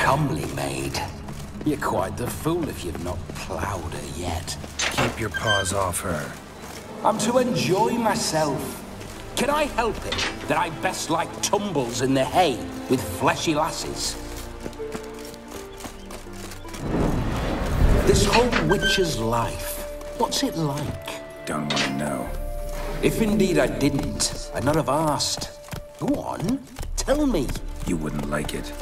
Comely maid. You're quite the fool if you've not ploughed her yet. Keep your paws off her. I'm to enjoy myself. Can I help it that I best like tumbles in the hay with fleshy lasses? This whole witcher's life, what's it like? Don't want to know. If indeed I didn't, I'd not have asked. Go on, tell me. You wouldn't like it.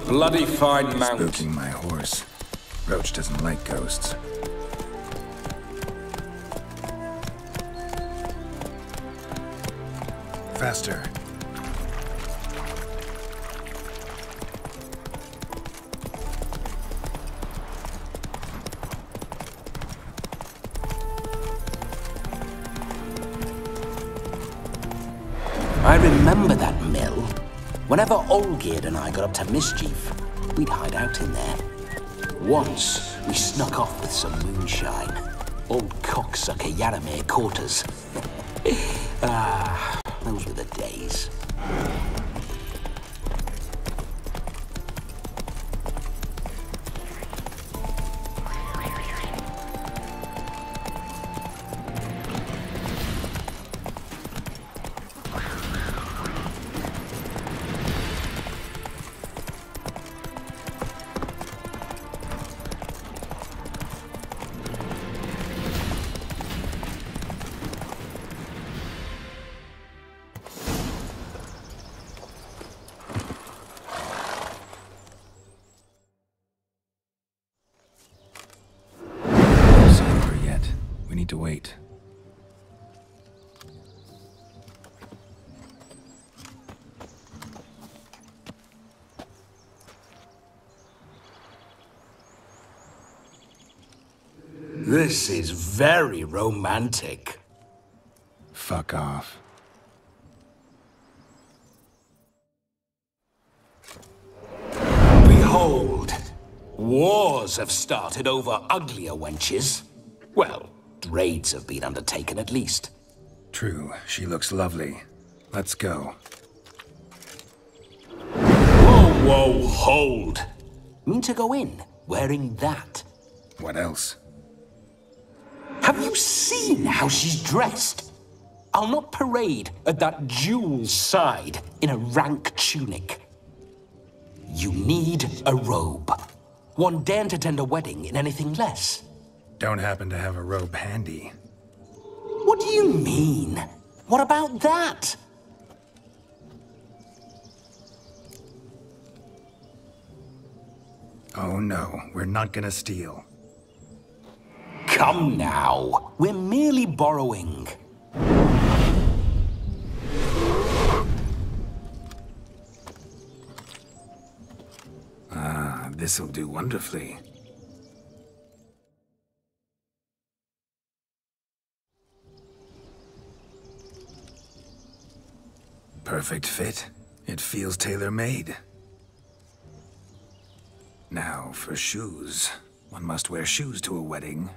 Bloody fine mount. Spooking my horse. Roach doesn't like ghosts. Faster. I remember that mill. Whenever Olgierd and I got up to mischief, we'd hide out in there. Once, we snuck off with some moonshine. Old cocksucker Yaramir caught us. Those were the days. To wait. This is very romantic. Fuck off. Behold, wars have started over uglier wenches. Well, raids have been undertaken at least. True, she looks lovely. Let's go. Whoa, hold! Mean to go in, wearing that? What else? Have you seen how she's dressed? I'll not parade at that jewel's side in a rank tunic. You need a robe. One daren't attend a wedding in anything less. Don't happen to have a robe handy. What do you mean? What about that? Oh no, we're not gonna steal. Come now, we're merely borrowing. Ah, this'll do wonderfully. Perfect fit. It feels tailor-made. Now, for shoes. One must wear shoes to a wedding.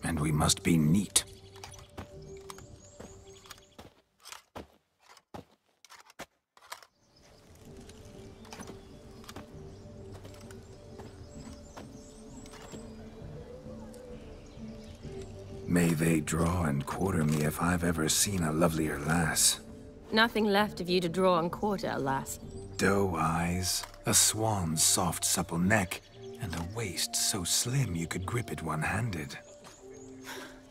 And we must be neat. May they draw and quarter me if I've ever seen a lovelier lass. Nothing left of you to draw and quarter, alas. Doe eyes, a swan's soft supple neck, and a waist so slim you could grip it one-handed.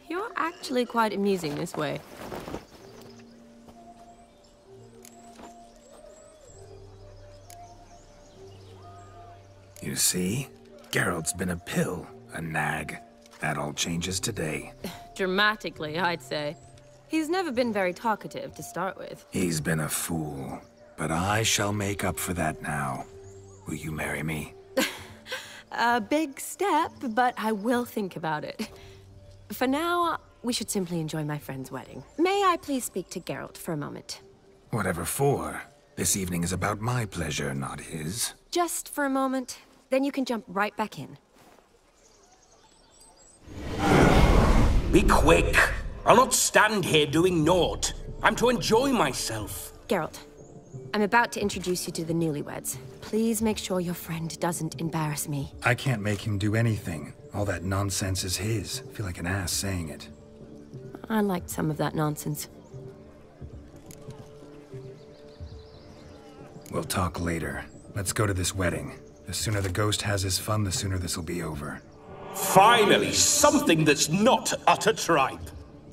You're actually quite amusing this way. You see? Geralt's been a pill, a nag. That all changes today. Dramatically, I'd say. He's never been very talkative to start with. He's been a fool, but I shall make up for that now. Will you marry me? A big step, but I will think about it. For now, we should simply enjoy my friend's wedding. May I please speak to Geralt for a moment? Whatever for. This evening is about my pleasure, not his. Just for a moment, then you can jump right back in. Be quick. I'll not stand here doing naught. I'm to enjoy myself. Geralt, I'm about to introduce you to the newlyweds. Please make sure your friend doesn't embarrass me. I can't make him do anything. All that nonsense is his. I feel like an ass saying it. I liked some of that nonsense. We'll talk later. Let's go to this wedding. The sooner the ghost has his fun, the sooner this'll be over. Finally, something that's not utter tripe.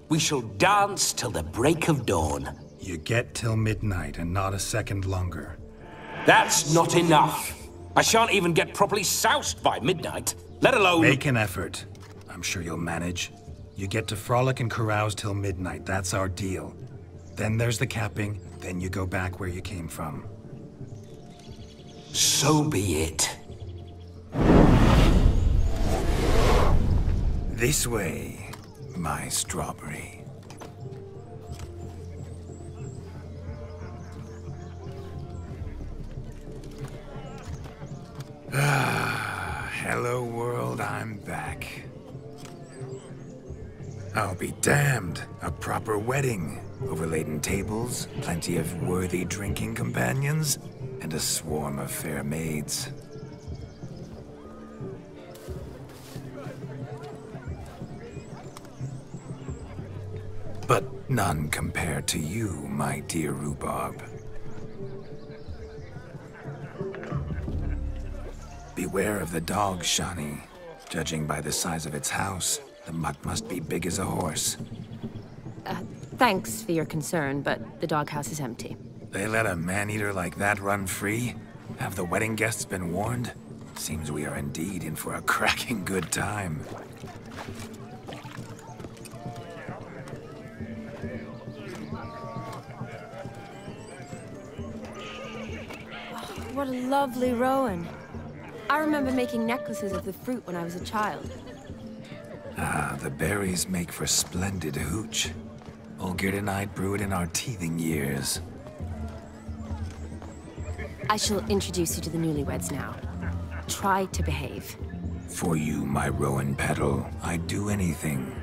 We shall dance till the break of dawn. You get till midnight and not a second longer. That's not enough. I shan't even get properly soused by midnight, let alone... Make an effort. I'm sure you'll manage. You get to frolic and carouse till midnight. That's our deal. Then there's the capping, then you go back where you came from. So be it. This way, my strawberry. Hello world, I'm back. I'll be damned. A proper wedding. Overladen tables, plenty of worthy drinking companions, and a swarm of fair maids. But none compared to you, my dear rhubarb. Beware of the dog, Shani. Judging by the size of its house, the mutt must be big as a horse. Thanks for your concern, but the doghouse is empty. They let a man-eater like that run free? Have the wedding guests been warned? Seems we are indeed in for a cracking good time. What a lovely rowan. I remember making necklaces of the fruit when I was a child. Ah, the berries make for splendid hooch. Olgerd and I brewed in our teething years. I shall introduce you to the newlyweds now. Try to behave. For you, my rowan petal, I'd do anything.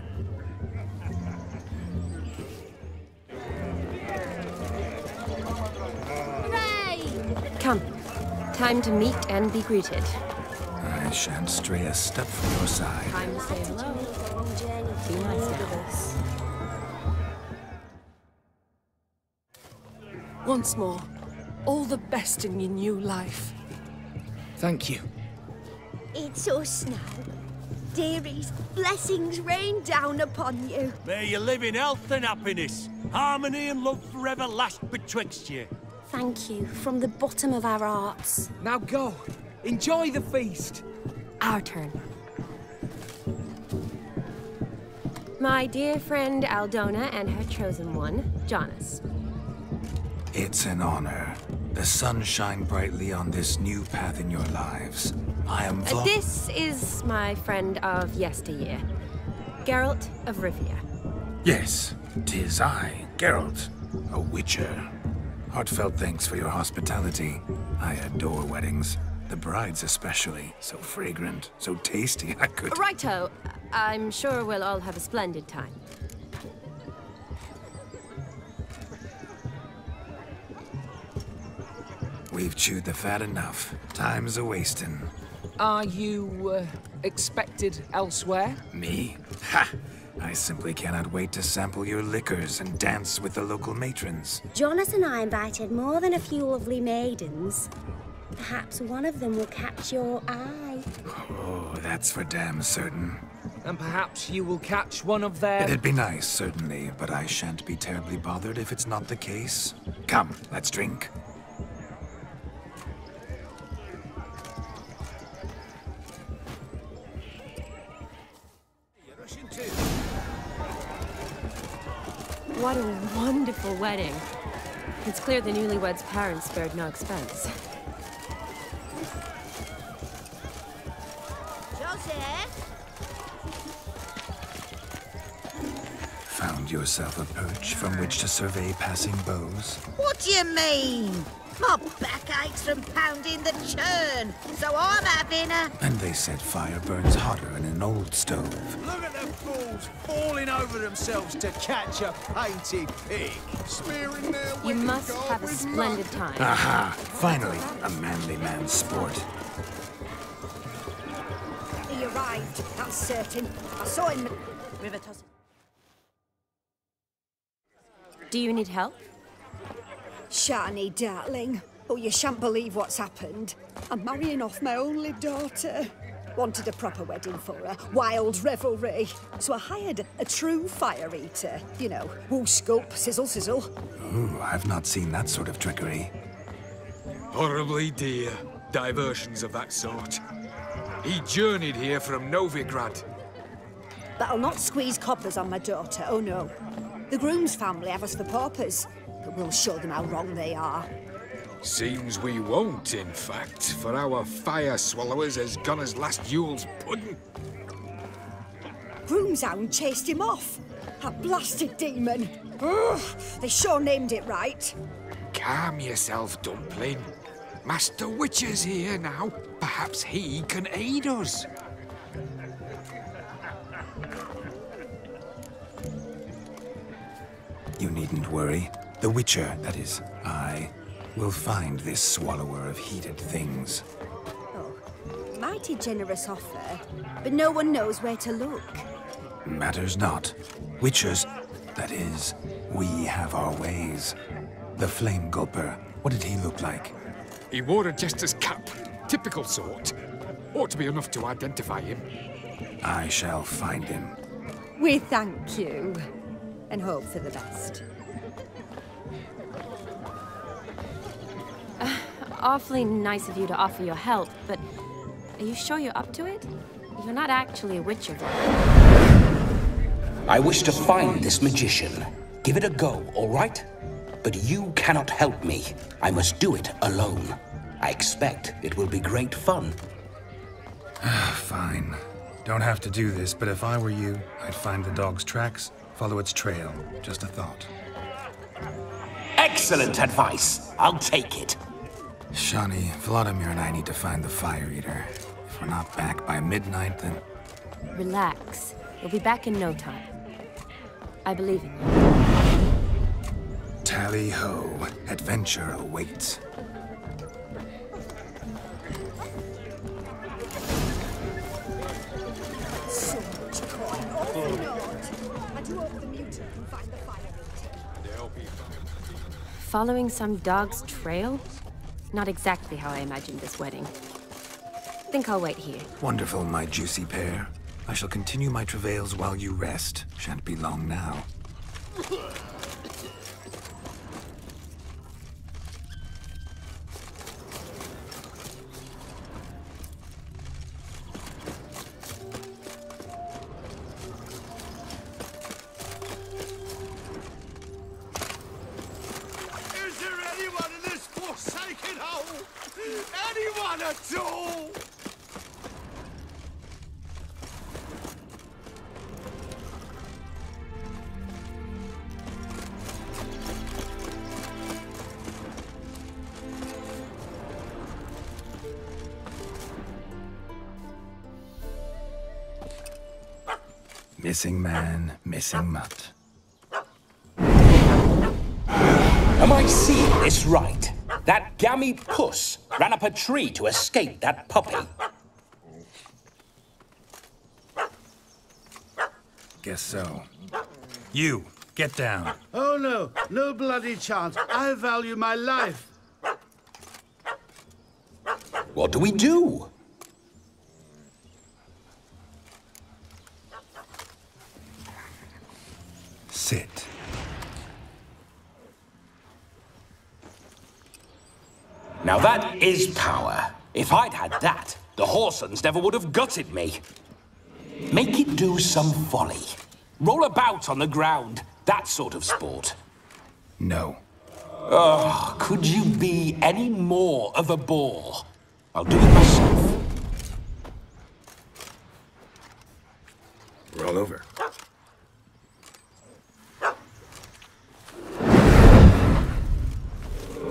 Hooray! Come. Time to meet and be greeted. I shan't stray a step from your side. Time to say hello. Be nice now. Once more, all the best in your new life. Thank you. It's us now. Dearies, blessings rain down upon you. May you live in health and happiness. Harmony and love forever last betwixt you. Thank you from the bottom of our hearts. Now go. Enjoy the feast. Our turn. My dear friend Aldona and her chosen one, Jonas. It's an honor. The sun shine brightly on this new path in your lives. I am This is my friend of yesteryear, Geralt of Rivia. Yes, 'tis I, Geralt, a witcher. Heartfelt thanks for your hospitality. I adore weddings. The brides especially. So fragrant, so tasty, I could... Righto. I'm sure we'll all have a splendid time. We've chewed the fat enough. Time's a-wasting. Are you, expected elsewhere? Me? Ha! I simply cannot wait to sample your liquors and dance with the local matrons. Jonas and I invited more than a few lovely maidens. Perhaps one of them will catch your eye. Oh, that's for damn certain. And perhaps you will catch one of their... It'd be nice, certainly, but I shan't be terribly bothered if it's not the case. Come, let's drink. What a wonderful wedding. It's clear the newlyweds' parents spared no expense. Joseph? Found yourself a perch from which to survey passing beaux? What do you mean? My back aches from pounding the churn, so I'm having a... And they said fire burns hotter in an old stove. Look at the fools falling over themselves to catch a painted pig. Smearing their You wicked must garb have a with splendid mud. time. Aha! Finally, a manly man's sport. He arrived, that's certain. I saw him... River toss. Do you need help? Shani, darling. Oh, you shan't believe what's happened. I'm marrying off my only daughter. Wanted a proper wedding for her, wild revelry. So I hired a true fire eater. You know, whoosh, gulp, sizzle, sizzle. Ooh, I've not seen that sort of trickery. Horribly dear diversions of that sort. He journeyed here from Novigrad. But I'll not squeeze coppers on my daughter, oh no. The groom's family have us for paupers, but we'll show them how wrong they are. Seems we won't, in fact, for our fire swallowers has gone as last Yule's pudding. Groom's hound chased him off. That blasted demon. Ugh, they sure named it right. Calm yourself, Dumpling. Master Witcher's here now. Perhaps he can aid us. You needn't worry. The Witcher, that is, I, will find this swallower of heated things. Oh, mighty generous offer, but no one knows where to look. Matters not. Witchers, that is, we have our ways. The Flame Gulper, what did he look like? He wore a jester's cap. Typical sort. Ought to be enough to identify him. I shall find him. We thank you, and hope for the best. Awfully nice of you to offer your help, but are you sure you're up to it? You're not actually a witcher. I wish to find this magician. Give it a go, all right? But you cannot help me. I must do it alone. I expect it will be great fun. Fine. Don't have to do this, but if I were you, I'd find the dog's tracks, follow its trail. Just a thought. Excellent advice. I'll take it. Shani, Vladimir and I need to find the fire eater. If we're not back by midnight, then... Relax. We'll be back in no time. I believe in you. Tally-ho. Adventure awaits. So much coin, awful not. I do hope the mutant can find the fire eater. Following some dog's trail? Not exactly how I imagined this wedding. Think I'll wait here. Wonderful, my juicy pair. I shall continue my travails while you rest. Shan't be long now. Is there anyone in this forsaken hole? Anyone at all? Missing man, missing mutt. Am I seeing this right? That gammy puss ran up a tree to escape that puppy. Guess so. You, get down. Oh no, no bloody chance. I value my life. What do we do? Sit. Now that is power. If I'd had that, the Horsons never would have gutted me. Make it do some folly. Roll about on the ground. That sort of sport. No. Oh, could you be any more of a bore? I'll do it myself. Roll over.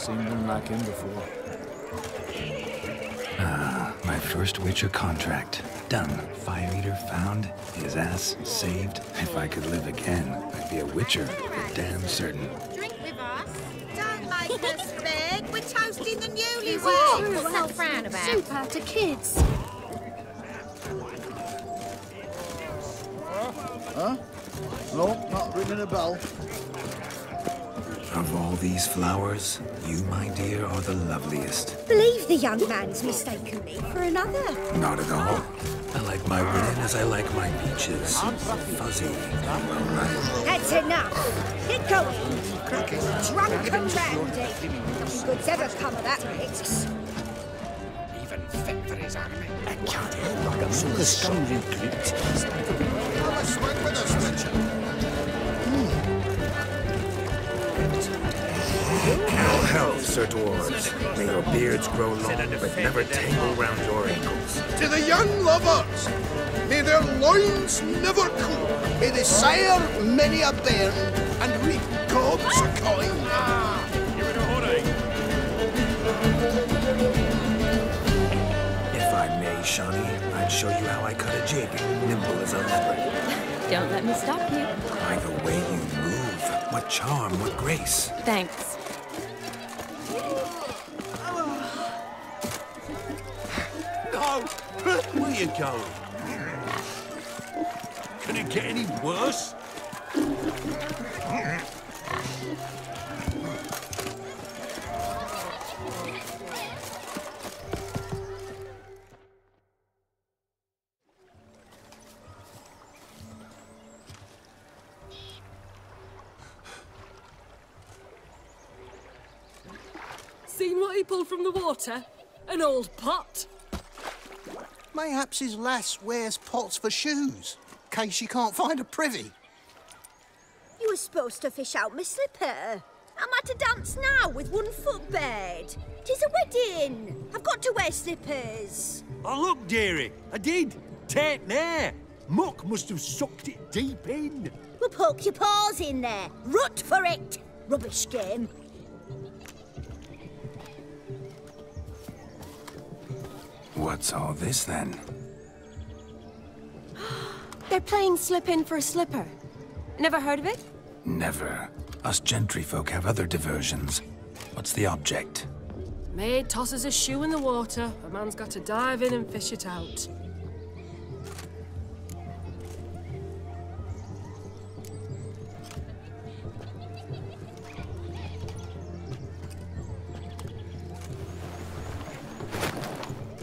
seen one like him before. Ah, my first Witcher contract. Done. Fire Eater found. His ass saved. If I could live again, I'd be a Witcher. For damn certain. Drink with us. Don't make us beg. We're toasting the newlyweds. What's that frown about? Soup out to kids. Huh? No, not ringing a bell. Of all these flowers, you, my dear, are the loveliest. Believe the young man's mistaken me for another. Not at all. I like my women as I like my beaches. Fuzzy and well run. That's enough. Get going. Drunk and randy. Nothing good's ever come of that mix. Even fit for his army. I can't help but feel the strong recruit. Have a swing with us, Richard. All health, Sir Dwarves. May your beards grow long, but never tangle round your ankles. To the young lovers, may their loins never cool. May they sire many a bairn and reap gobs of coin. If I may, Shawnee, I'd show you how I cut a jig, nimble as a leopard. Don't let me stop you. By the way you move, what charm, what grace. Thanks. No! Where are you going? Can it get any worse? Seen what he pulled from the water? An old pot. Mayhaps his lass wears pots for shoes, in case she can't find a privy. You were supposed to fish out my slipper. I'm at a dance now with one foot bared. 'Tis a wedding. I've got to wear slippers. Oh, look, dearie, I did. Take there. Muck must have sucked it deep in. Well, poke your paws in there. Rut for it. Rubbish game. What's all this, then? They're playing slip in for a slipper. Never heard of it? Never. Us gentry folk have other diversions. What's the object? Maid tosses a shoe in the water. A man's got to dive in and fish it out.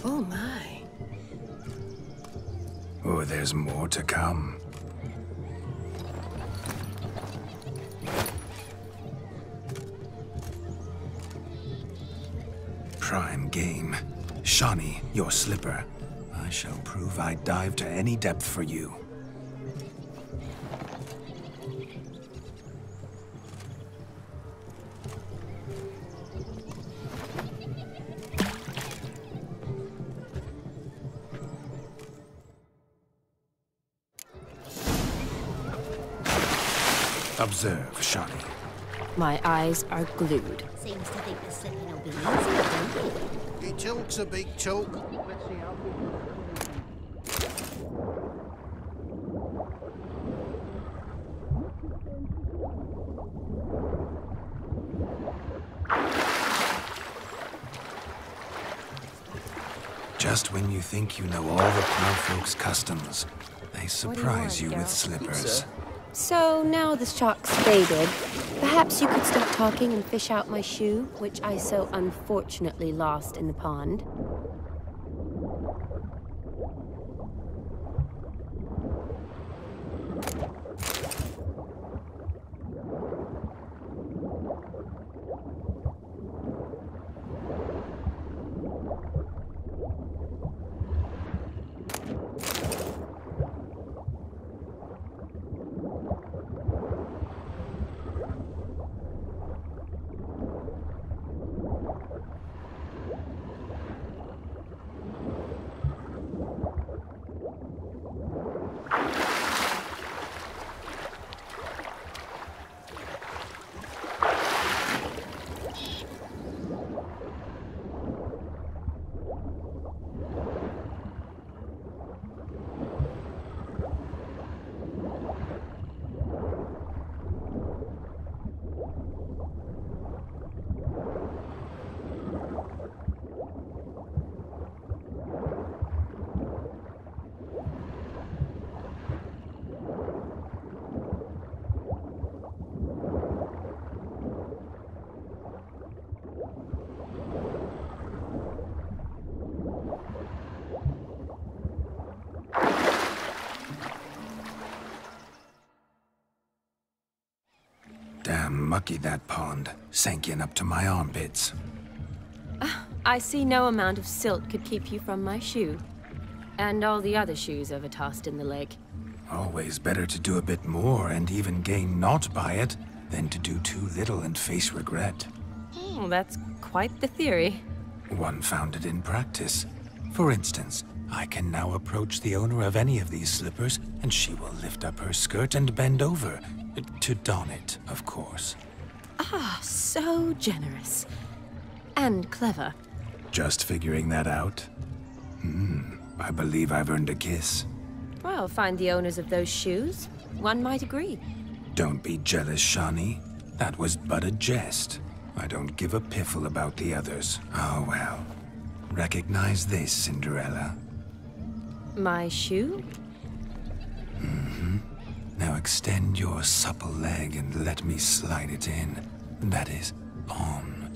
Oh, my. Oh, there's more to come. Prime game. Shawnee, your slipper. I shall prove I dive to any depth for you. Observe, Shawnee. My eyes are glued. Seems to think the slipping will be easier, don't it? He talks a big talk. Just when you think you know all the proud folks' customs, they surprise you with slippers. So now the shock's faded, perhaps you could stop talking and fish out my shoe, which I so unfortunately lost in the pond. Damn mucky that pond. Sank in up to my armpits. I see no amount of silt could keep you from my shoe. And all the other shoes ever tossed in the lake. Always better to do a bit more and even gain naught by it than to do too little and face regret. Oh, that's quite the theory. One founded in practice. For instance, I can now approach the owner of any of these slippers, and she will lift up her skirt and bend over. To don it, of course. Ah, so generous. And clever. Just figuring that out? I believe I've earned a kiss. Well, find the owners of those shoes. One might agree. Don't be jealous, Shawnee. That was but a jest. I don't give a piffle about the others. Oh well. Recognize this, Cinderella. My shoe? Now extend your supple leg and let me slide it in. That is, on.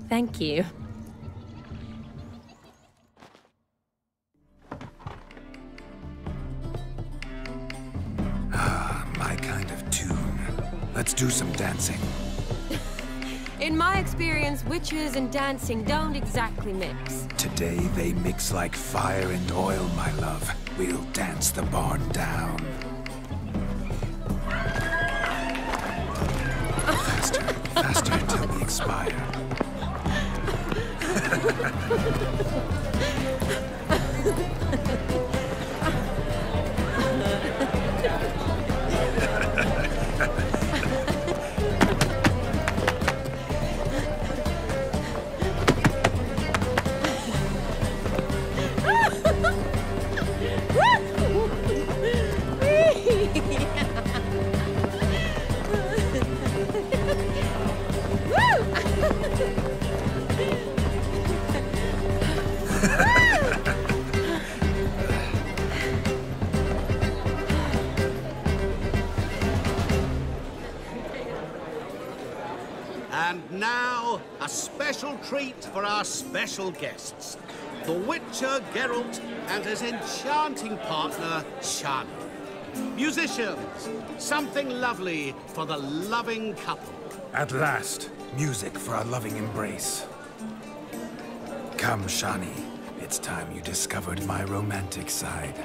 Thank you. My kind of tune. Let's do some dancing. In my experience, witches and dancing don't exactly mix. Today they mix like fire and oil, my love. We'll dance the barn down. Faster, faster till we expire. And now, a special treat for our special guests. The Witcher Geralt and his enchanting partner, Shani. Musicians, something lovely for the loving couple. At last, music for a loving embrace. Come, Shani. It's time you discovered my romantic side.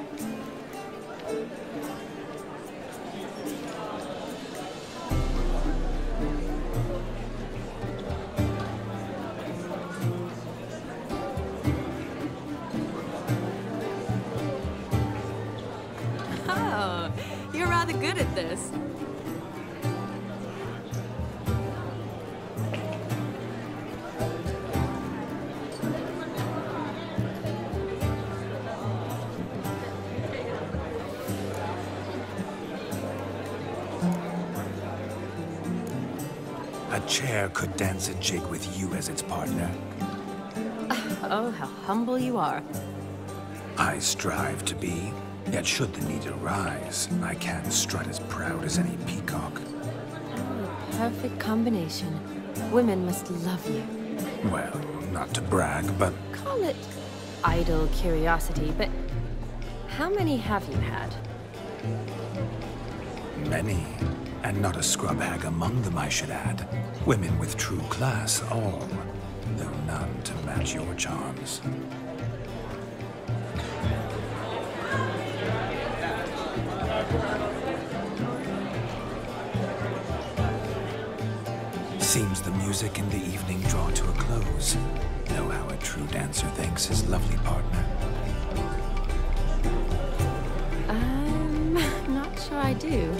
Oh, you're rather good at this. A chair could dance a jig with you as its partner. Oh, how humble you are. I strive to be, yet should the need arise, I can strut as proud as any peacock. Perfect combination. Women must love you. Well, not to brag, but Call it idle curiosity, but how many have you had? many. And not a scrub hag among them, I should add. Women with true class, all. Though none to match your charms. Seems the music and the evening draw to a close. Know how a true dancer thanks his lovely partner. Not sure I do.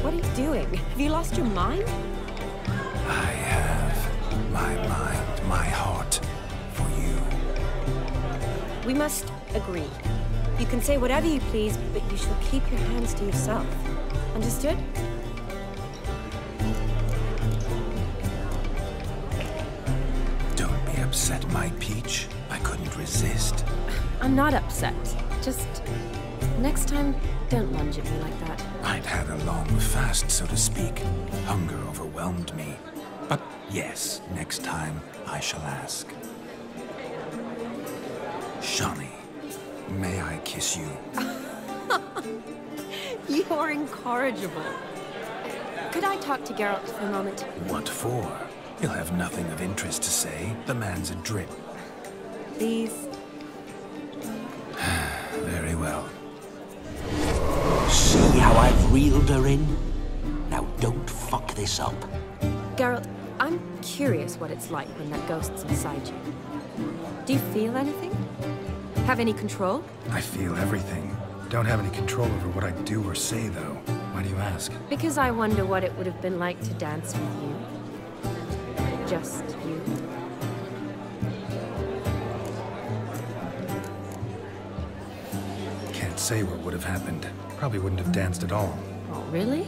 What are you doing? Have you lost your mind? I have my mind, my heart, for you. We must agree. You can say whatever you please, but you shall keep your hands to yourself. Understood? Don't be upset, my peach. I couldn't resist. I'm not upset. Just next time, don't lunge at me like that. I'd had a long fast, so to speak. Hunger overwhelmed me. But yes, next time I shall ask. Shawnee, may I kiss you? You're incorrigible. Could I talk to Geralt for a moment? What for? He'll have nothing of interest to say. The man's a drip. Please. Very well. See how I've reeled her in? Now don't fuck this up. Geralt, I'm curious what it's like when that ghost's inside you. Do you feel anything? Have any control? I feel everything. Don't have any control over what I do or say, though. Why do you ask? Because I wonder what it would have been like to dance with you. Just you. Can't say what would have happened. Probably wouldn't have danced at all. Oh, really?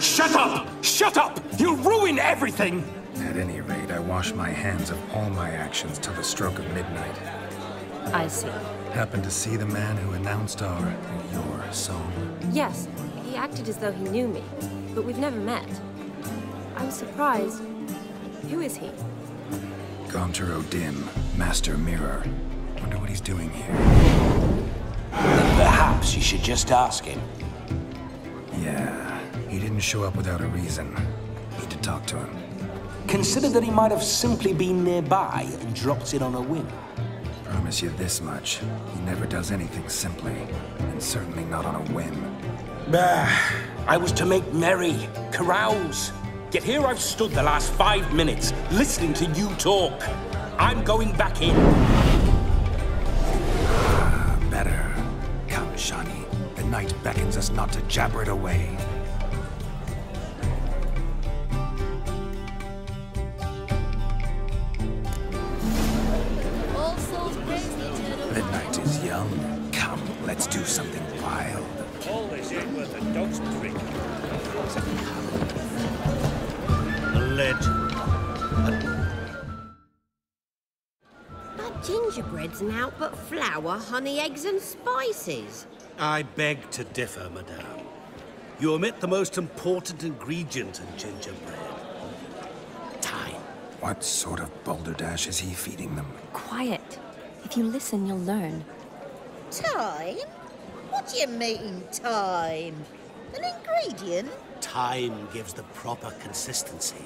Shut up! Shut up! You'll ruin everything! At any rate, I wash my hands of all my actions till the stroke of midnight. I see. Happened to see the man who announced your song? Yes, he acted as though he knew me, but we've never met. I was surprised. Who is he? Gaunter O'Dim, Master Mirror. Wonder what he's doing here. Perhaps you should just ask him. Yeah, he didn't show up without a reason. Need to talk to him. Consider that he might have simply been nearby and dropped in on a whim. Promise you this much. He never does anything simply, and certainly not on a whim. Bah, I was to make merry, carouse. Yet here I've stood the last 5 minutes, listening to you talk. I'm going back in. Better. Come, Shawnee. The night beckons us not to jabber it away. The night is young. Come, let's do something wild. All this ain't worth a dog's drink. A legend. But gingerbread's naught but flour, honey, eggs and spices. I beg to differ, madame. You omit the most important ingredient in gingerbread. Time. What sort of balderdash is he feeding them? Quiet. If you listen, you'll learn. Time? What do you mean, time? An ingredient? Time gives the proper consistency.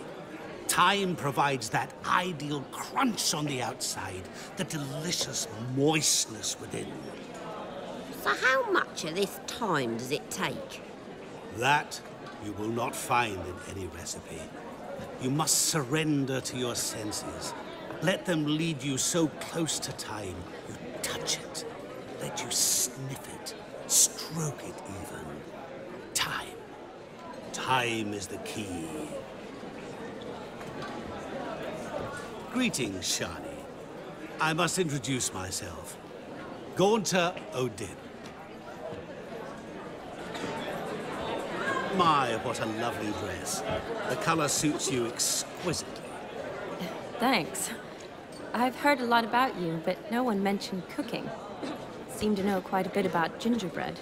Time provides that ideal crunch on the outside, the delicious moistness within. So how much of this time does it take? That you will not find in any recipe. You must surrender to your senses. Let them lead you so close to time, you touch it. Let you sniff it, stroke it even. Time. Time is the key. Greetings, Shawnee. I must introduce myself. Gaunter O'Dim. My, what a lovely dress. The color suits you exquisitely. Thanks. I've heard a lot about you, but no one mentioned cooking. Seem to know quite a bit about gingerbread.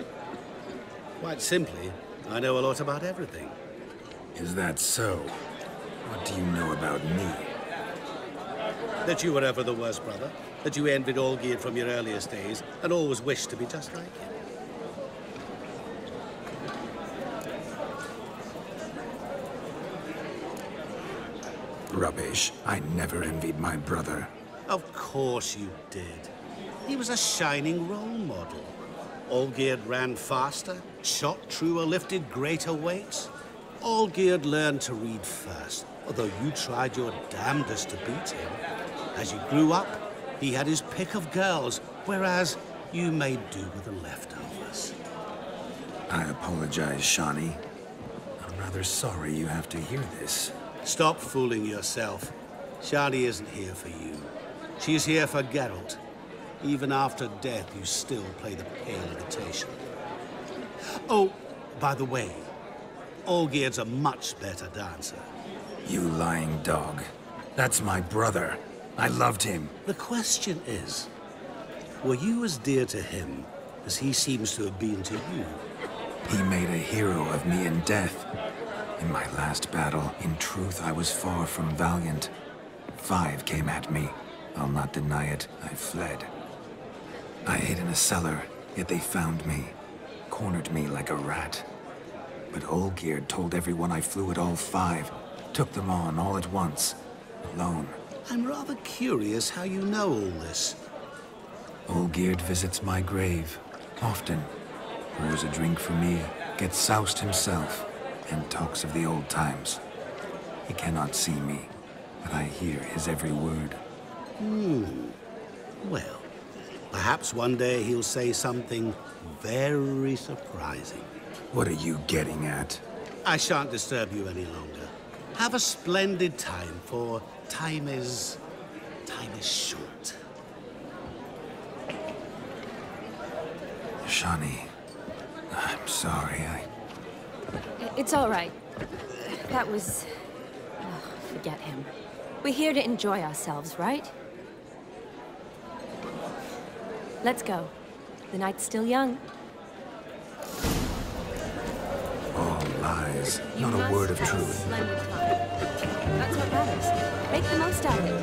Quite simply, I know a lot about everything. Is that so? What do you know about me? That you were ever the worst brother. That you envied Olgierd from your earliest days and always wished to be just like him. Rubbish. I never envied my brother. Of course you did. He was a shining role model. Olgierd ran faster, shot truer, lifted greater weights. Olgierd learned to read first, although you tried your damnedest to beat him. As you grew up, he had his pick of girls, whereas you made do with the leftovers. I apologize, Shawnee. I'm rather sorry you have to hear this. Stop fooling yourself. Shawnee isn't here for you. She's here for Geralt. Even after death, you still play the pale imitation. Oh, by the way, Olgierd's a much better dancer. You lying dog. That's my brother. I loved him. The question is, were you as dear to him as he seems to have been to you? He made a hero of me in death. In my last battle, in truth, I was far from valiant. 5 came at me. I'll not deny it, I fled. I hid in a cellar, yet they found me. Cornered me like a rat. But Olgierd told everyone I flew at all 5. Took them on all at once. Alone. I'm rather curious how you know all this. Olgierd visits my grave. Often. Pours a drink for me. Gets soused himself. And talks of the old times. He cannot see me, but I hear his every word. Well, perhaps one day he'll say something very surprising. What are you getting at? I shan't disturb you any longer. Have a splendid time, for time is short. Shani, I'm sorry, It's all right. That was... Oh, forget him. We're here to enjoy ourselves, right? Let's go. The night's still young. All lies, not a word of truth. Splendid time. That's what matters. Make the most out of it.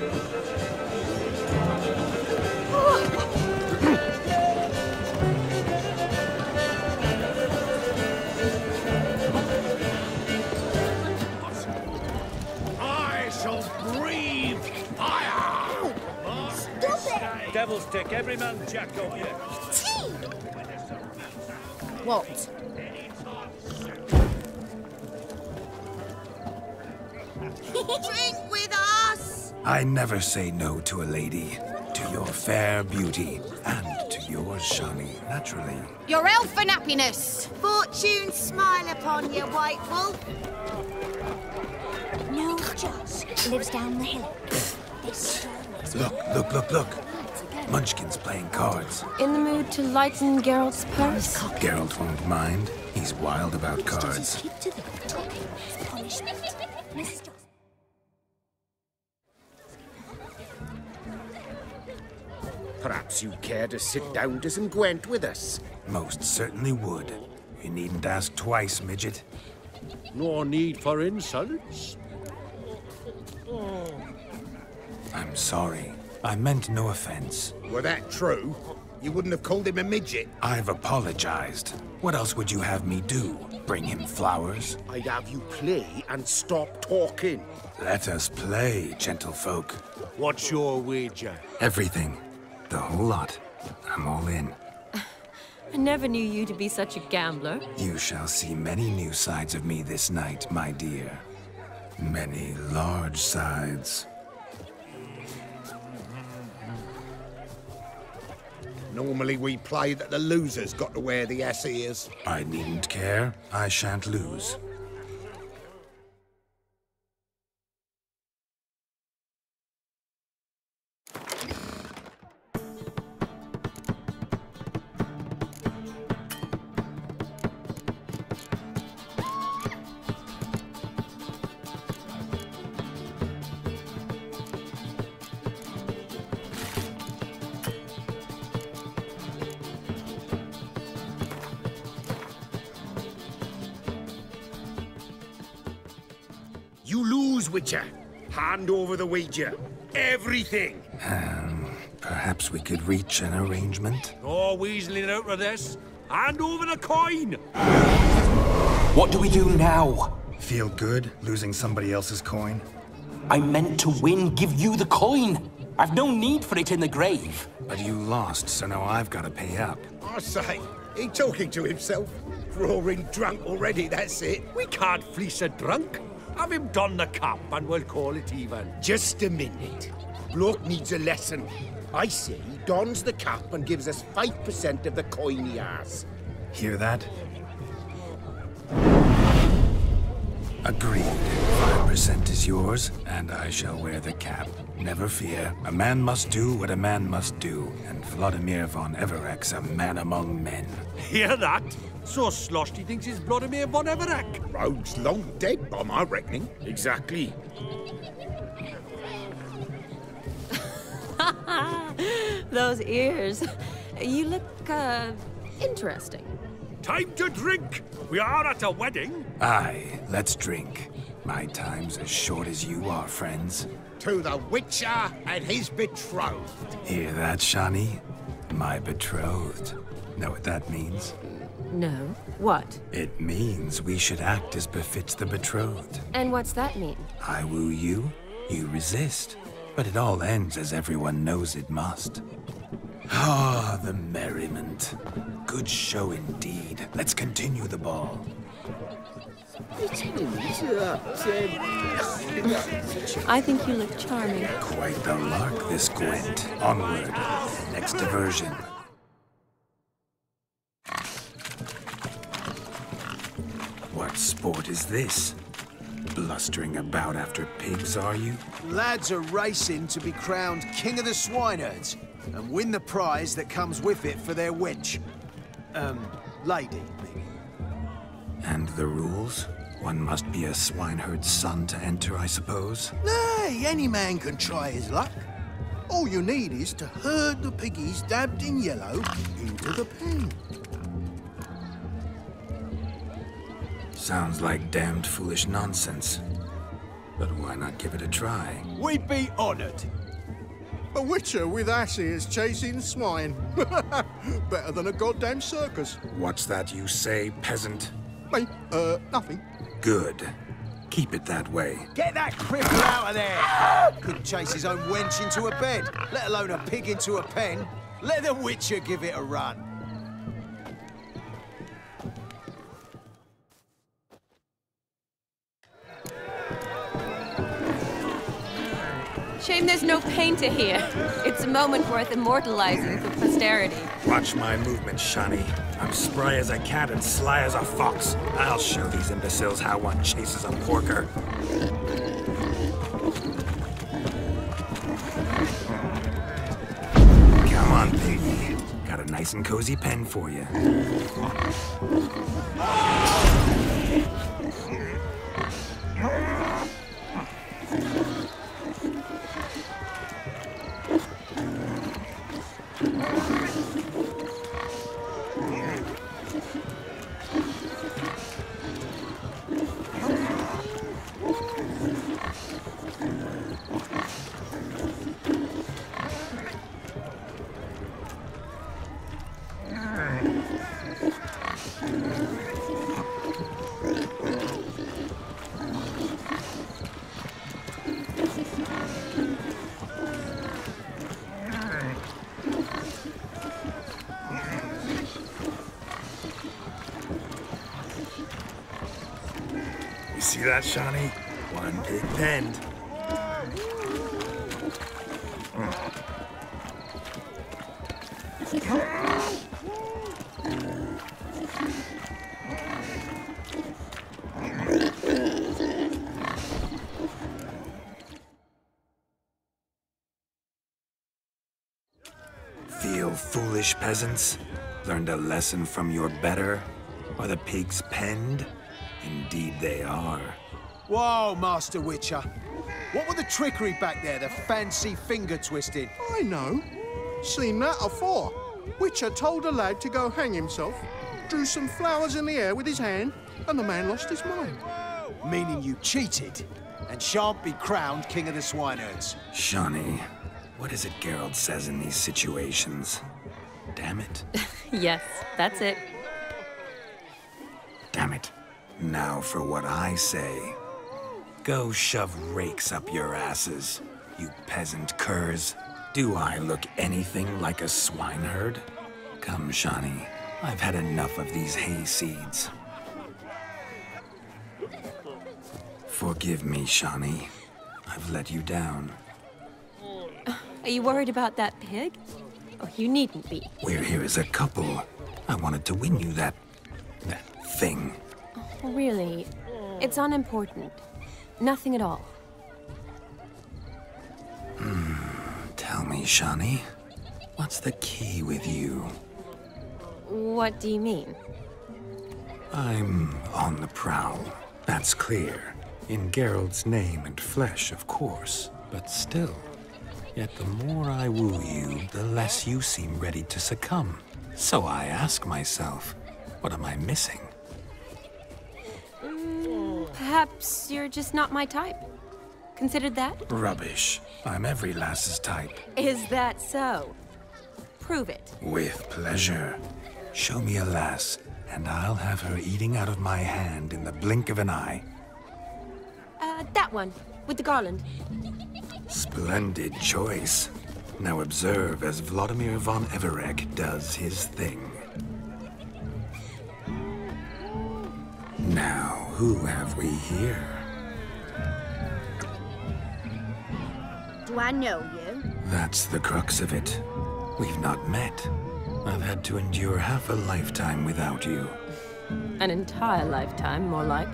I shall breathe fire! Stop it! Devil's tick, every man jack of you. What? Drink with us! I never say no to a lady. To your fair beauty, and to yours, Shani, naturally. Your elfin happiness! Fortune smile upon you, White Wolf. No, Joss lives down the hill. Look. Munchkin's playing cards. In the mood to lighten Geralt's purse? Geralt won't mind. He's wild about cards. Perhaps you'd care to sit down to some Gwent with us? Most certainly would. You needn't ask twice, midget. No need for insults. I'm sorry. I meant no offense. Were that true, you wouldn't have called him a midget. I've apologized. What else would you have me do? Bring him flowers? I'd have you play and stop talking. Let us play, gentlefolk. What's your wager? Everything. The whole lot. I'm all in. I never knew you to be such a gambler. You shall see many new sides of me this night, my dear. Many large sides. Normally we play that the loser's got to wear the ass ears. I needn't care. I shan't lose. You lose, Witcher. Hand over the wager. Everything. Perhaps we could reach an arrangement? No weaseling out of this. Hand over the coin! What do we do now? Feel good losing somebody else's coin? I meant to win, give you the coin. I've no need for it in the grave. But you lost, so now I've got to pay up. I say, he talking to himself. Roaring drunk already, that's it. We can't fleece a drunk. Have him don the cap and we'll call it even. Just a minute. Bloke needs a lesson. I say he dons the cap and gives us 5% of the coin he has. Hear that? Agreed. 5% is yours, and I shall wear the cap. Never fear. A man must do what a man must do, and Vladimir von Evereck's a man among men. Hear that? So sloshed he thinks he's Vladimir von Evereck. Rogue's long dead by my reckoning. Exactly. Those ears. You look, interesting. Time to drink! We are at a wedding. Aye, let's drink. My time's as short as you are, friends. To the Witcher and his betrothed. Hear that, Shawnee? My betrothed. Know what that means? No. What? It means we should act as befits the betrothed. And what's that mean? I woo you, you resist. But it all ends as everyone knows it must. Ah, the merriment. Good show indeed. Let's continue the ball. I think you look charming. Quite the lark, this Gwent. Onward. Next diversion. What sport is this? Blustering about after pigs, are you? Lads are racing to be crowned King of the Swineherds and win the prize that comes with it for their wench. Lady, maybe. And the rules? One must be a swineherd's son to enter, I suppose? Nay, any man can try his luck. All you need is to herd the piggies dabbed in yellow into the pen. Sounds like damned foolish nonsense. But why not give it a try? We'd be honored. A witcher with asses chasing swine. Better than a goddamn circus. What's that you say, peasant? Me? Nothing. Good. Keep it that way. Get that cripple out of there! Couldn't chase his own wench into a bed, let alone a pig into a pen. Let the Witcher give it a run. Shame there's no painter here. It's a moment worth immortalizing for posterity. Watch my movements, Shawnee. I'm spry as a cat and sly as a fox. I'll show these imbeciles how one chases a porker. Come on, piggy. Got a nice and cozy pen for you. See that, Shawnee? One pig penned. Feel foolish, peasants? Learned a lesson from your better? Are the pigs penned? Indeed they are. Whoa, Master Witcher. What were the trickery back there, the fancy finger twisting? I know. Seen that afore. Witcher told a lad to go hang himself, drew some flowers in the air with his hand, and the man lost his mind. Meaning you cheated, and shan't be crowned King of the Swineherds. Shawnee, what is it Geralt says in these situations? Damn it. Yes, that's it. Damn it. Now for what I say. Go shove rakes up your asses, you peasant curs. Do I look anything like a swineherd? Come, Shawnee. I've had enough of these hay seeds. Forgive me, Shawnee. I've let you down. Are you worried about that pig? Oh, you needn't be. We're here as a couple. I wanted to win you that thing. Really? It's unimportant. Nothing at all. Tell me, Shawnee, what's the key with you? What do you mean? I'm on the prowl. That's clear. In Geralt's name and flesh, of course. But still. Yet the more I woo you, the less you seem ready to succumb. So I ask myself, what am I missing? Perhaps you're just not my type. Considered that? Rubbish. I'm every lass's type. Is that so? Prove it. With pleasure. Show me a lass, and I'll have her eating out of my hand in the blink of an eye. That one, with the garland. Splendid choice. Now observe as Vladimir von Everek does his thing. Now, who have we here? Do I know you? That's the crux of it. We've not met. I've had to endure half a lifetime without you. An entire lifetime, more like.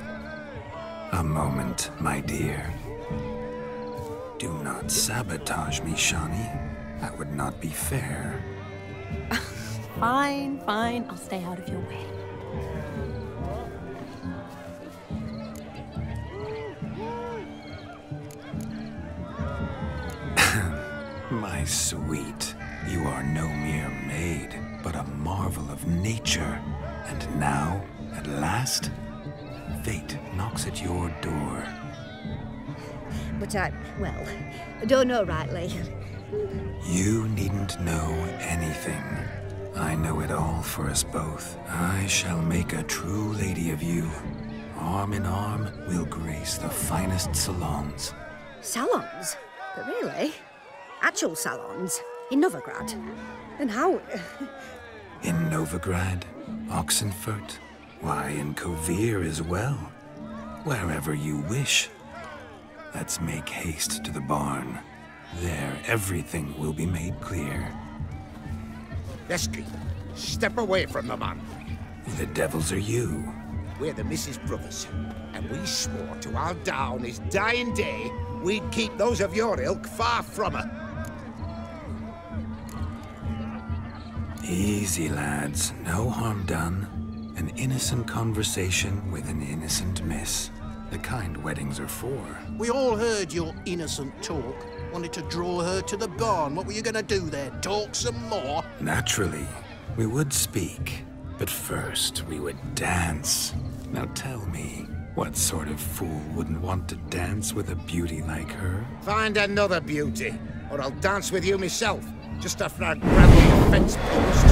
A moment, my dear. Do not sabotage me, Shawnee. That would not be fair. Fine, fine. I'll stay out of your way. My sweet, you are no mere maid, but a marvel of nature. And now, at last, fate knocks at your door. But I don't know rightly. You needn't know anything. I know it all for us both. I shall make a true lady of you. Arm in arm, we'll grace the finest salons. Salons? But really? Actual salons? In Novigrad? And how? In Novigrad, Oxenfurt, why, in Kovir as well. Wherever you wish. Let's make haste to the barn. There, everything will be made clear. Lesky, step away from the man. The devils are you. We're the Mrs. Brothers, and we swore to our down his dying day we'd keep those of your ilk far from her. Easy, lads. No harm done. An innocent conversation with an innocent miss. The kind weddings are for. We all heard your innocent talk. Wanted to draw her to the barn. What were you gonna do there? Talk some more? Naturally, we would speak. But first, we would dance. Now tell me, what sort of fool wouldn't want to dance with a beauty like her? Find another beauty, or I'll dance with you myself, just after I grab the fence post.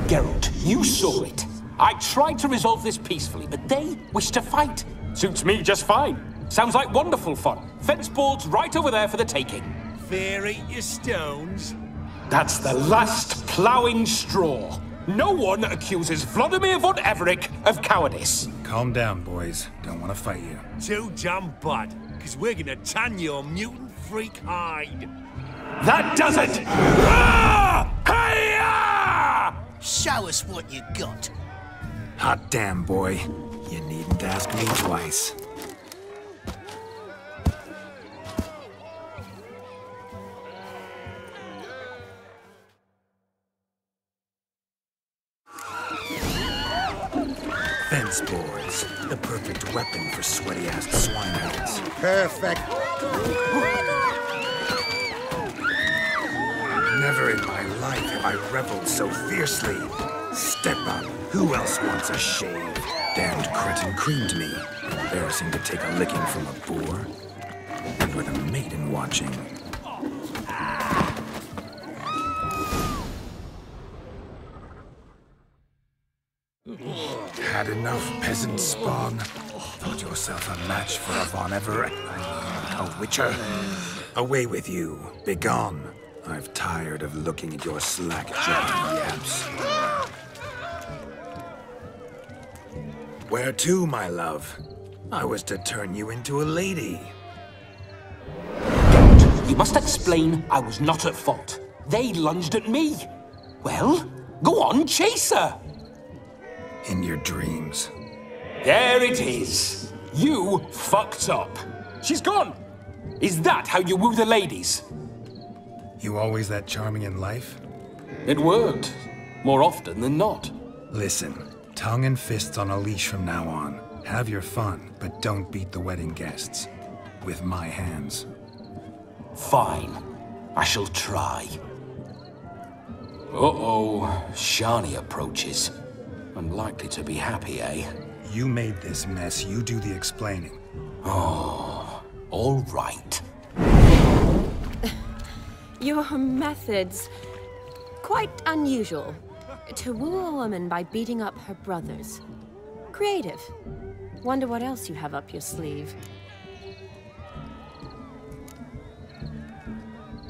Geralt, you saw it. I tried to resolve this peacefully, but they wish to fight. Suits me just fine. Sounds like wonderful fun. Fence boards right over there for the taking. Fear eat your stones. That's the last ploughing straw. No one accuses Vladimir von Everek of cowardice. Calm down, boys. Don't want to fight you. Too damn bad, because we're gonna tan your mutant freak hide. That does it! Ah! Hi-ya! Show us what you got. Hot damn, boy. You needn't ask me twice. Fence boards. The perfect weapon for sweaty-ass swinehounds. Perfect. Never in my life have I reveled so fiercely. Step up. Who else wants a shave? Damned cretin creamed me. Embarrassing to take a licking from a boor. And with a maiden watching. Had enough, peasant spawn? Thought yourself a match for a Von Everett? A witcher? Away with you. Begone. I've tired of looking at your slack-jawed yaps. Where to, my love? I was to turn you into a lady. You must explain I was not at fault. They lunged at me. Well, go on, chase her. In your dreams. There it is. You fucked up. She's gone. Is that how you woo the ladies? You always that charming in life? It worked. More often than not. Listen, tongue and fists on a leash from now on. Have your fun, but don't beat the wedding guests. With my hands. Fine. I shall try. Uh-oh. Shani approaches. Unlikely to be happy, eh? You made this mess, you do the explaining. Oh, all right. Your methods... quite unusual. To woo a woman by beating up her brothers. Creative. Wonder what else you have up your sleeve.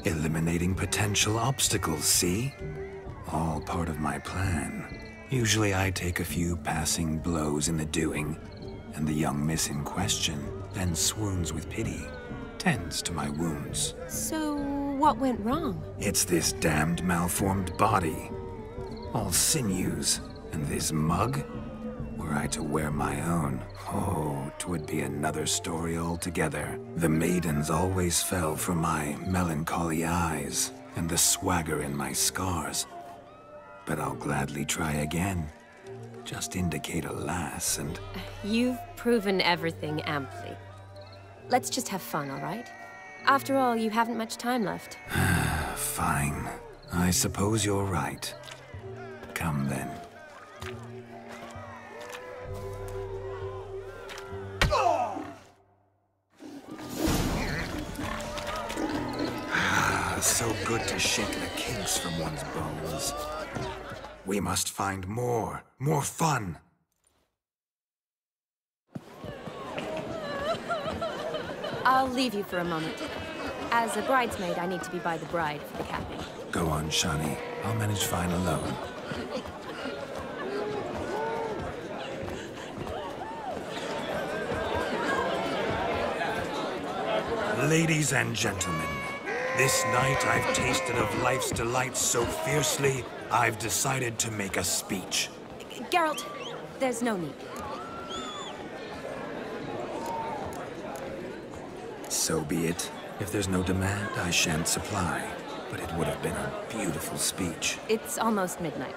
Eliminating potential obstacles, see? All part of my plan. Usually I take a few passing blows in the doing, and the young miss in question then swoons with pity, tends to my wounds. So, what went wrong? It's this damned malformed body. All sinews, and this mug? Were I to wear my own, oh, 'twould be another story altogether. The maidens always fell for my melancholy eyes, and the swagger in my scars. But I'll gladly try again. Just indicate a lass and... You've proven everything amply. Let's just have fun, all right? After all, you haven't much time left. Fine. I suppose you're right. Come then. So good to shake the kinks from one's bones. We must find more fun. I'll leave you for a moment. As a bridesmaid, I need to be by the bride for the capping. Go on, Shani. I'll manage fine alone. Ladies and gentlemen, this night I've tasted of life's delights so fiercely, I've decided to make a speech. Geralt, there's no need. So be it. If there's no demand, I shan't supply. But it would have been a beautiful speech. It's almost midnight.